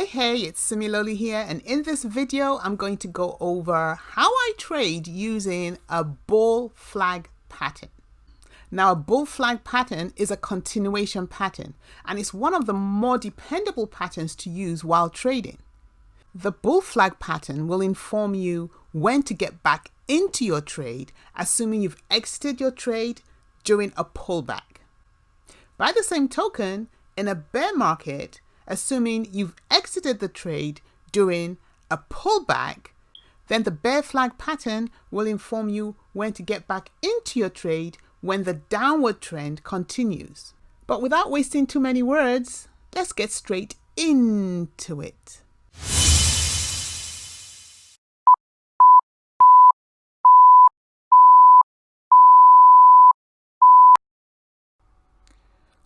Hey, it's Similoli here, and in this video I'm going to go over how I trade using a bull flag pattern. Now, a bull flag pattern is a continuation pattern, and it's one of the more dependable patterns to use while trading. The bull flag pattern will inform you when to get back into your trade, assuming you've exited your trade during a pullback. By the same token, in a bear market, assuming you've exited the trade during a pullback, then the bear flag pattern will inform you when to get back into your trade when the downward trend continues. But without wasting too many words, let's get straight into it.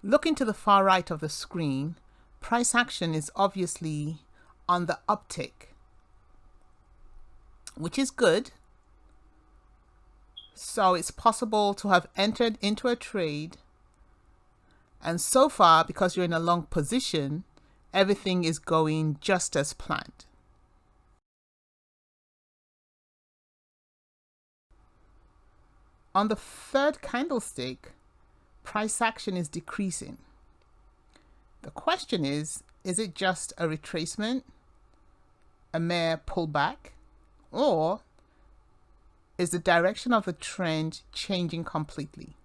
Looking to the far right of the screen, price action is obviously on the uptick, which is good. So it's possible to have entered into a trade, and so far, because you're in a long position, everything is going just as planned. On the third candlestick, price action is decreasing. The question is it just a retracement, a mere pullback, or is the direction of the trend changing completely?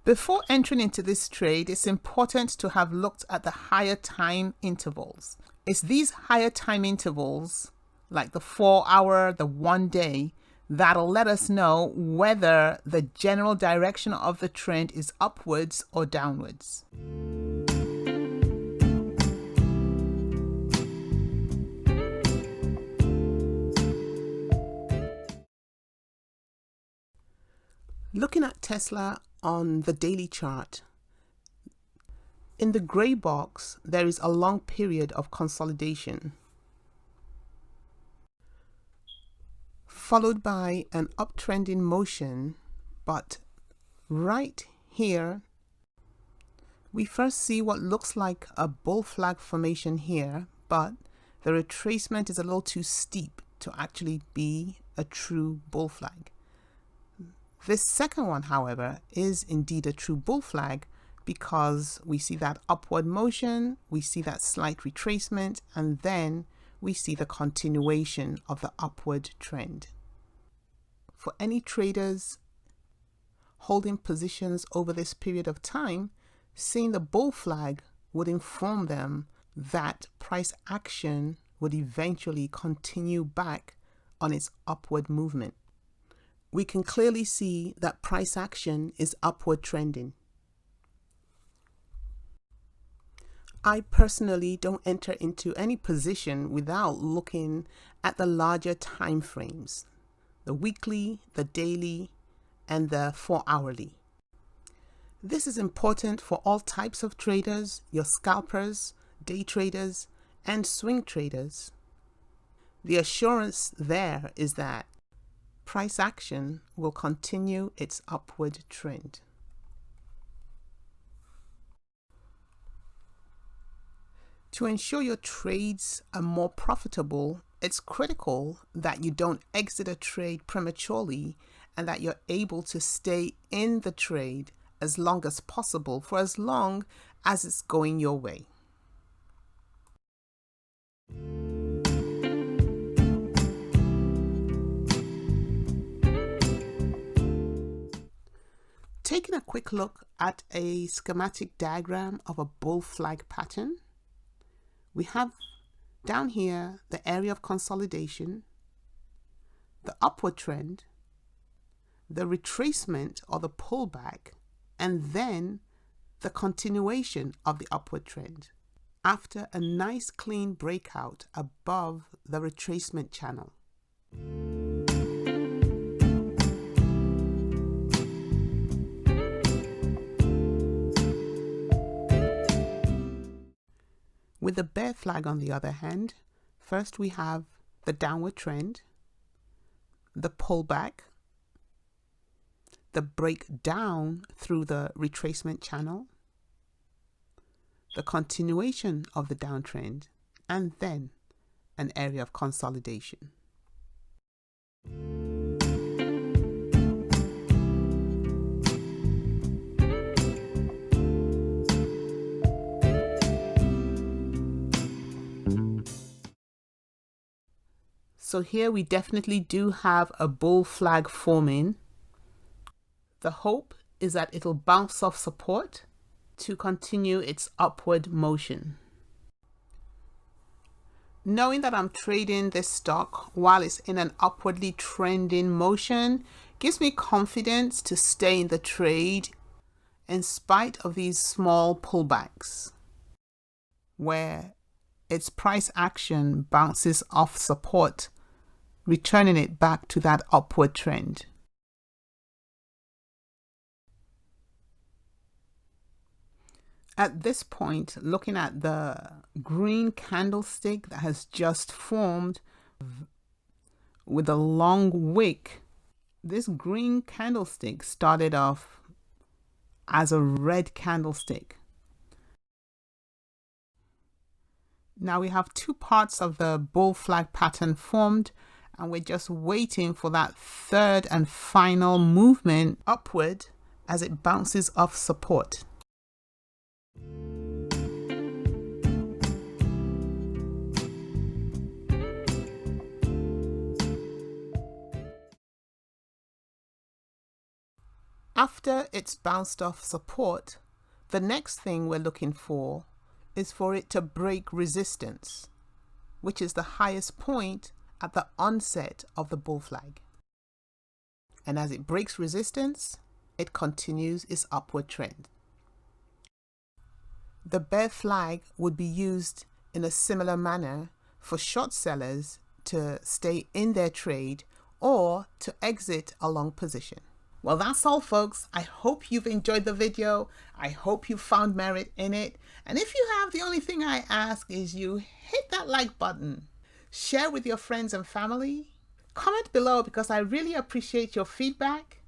Before entering into this trade, it's important to have looked at the higher time intervals. It's these higher time intervals, like the 4 hour, the 1 day, that'll let us know whether the general direction of the trend is upwards or downwards. Looking at Tesla on the daily chart, in the gray box, there is a long period of consolidation, followed by an uptrending motion, but right here, we first see what looks like a bull flag formation here, but the retracement is a little too steep to actually be a true bull flag. This second one, however, is indeed a true bull flag because we see that upward motion, we see that slight retracement, and then we see the continuation of the upward trend. For any traders holding positions over this period of time, seeing the bull flag would inform them that price action would eventually continue back on its upward movement. We can clearly see that price action is upward trending. I personally don't enter into any position without looking at the larger time frames, the weekly, the daily, and the 4 hourly. This is important for all types of traders, your scalpers, day traders, and swing traders. The assurance there is that price action will continue its upward trend. To ensure your trades are more profitable, it's critical that you don't exit a trade prematurely and that you're able to stay in the trade as long as possible for as long as it's going your way. Taking a quick look at a schematic diagram of a bull flag pattern, we have down here the area of consolidation, the upward trend, the retracement or the pullback, and then the continuation of the upward trend after a nice clean breakout above the retracement channel. With the bear flag, on the other hand, first we have the downward trend, the pullback, the breakdown through the retracement channel, the continuation of the downtrend, and then an area of consolidation. So here we definitely do have a bull flag forming. The hope is that it'll bounce off support to continue its upward motion. Knowing that I'm trading this stock while it's in an upwardly trending motion gives me confidence to stay in the trade in spite of these small pullbacks where its price action bounces off support, returning it back to that upward trend. At this point, looking at the green candlestick that has just formed with a long wick, this green candlestick started off as a red candlestick. Now we have two parts of the bull flag pattern formed, and we're just waiting for that third and final movement upward as it bounces off support. After it's bounced off support, the next thing we're looking for is for it to break resistance, which is the highest point at the onset of the bull flag. And as it breaks resistance, it continues its upward trend. The bear flag would be used in a similar manner for short sellers to stay in their trade or to exit a long position. Well, that's all, folks. I hope you've enjoyed the video. I hope you found merit in it. And if you have, the only thing I ask is you hit that like button, share with your friends and family, comment below because I really appreciate your feedback.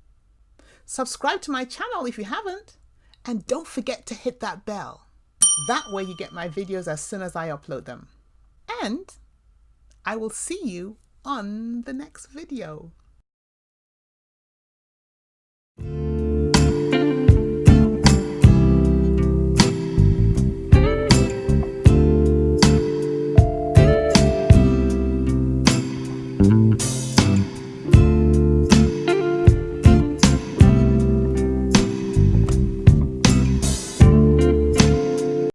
Subscribe to my channel if you haven't, and don't forget to hit that bell. That way you get my videos as soon as I upload them. And I will see you on the next video.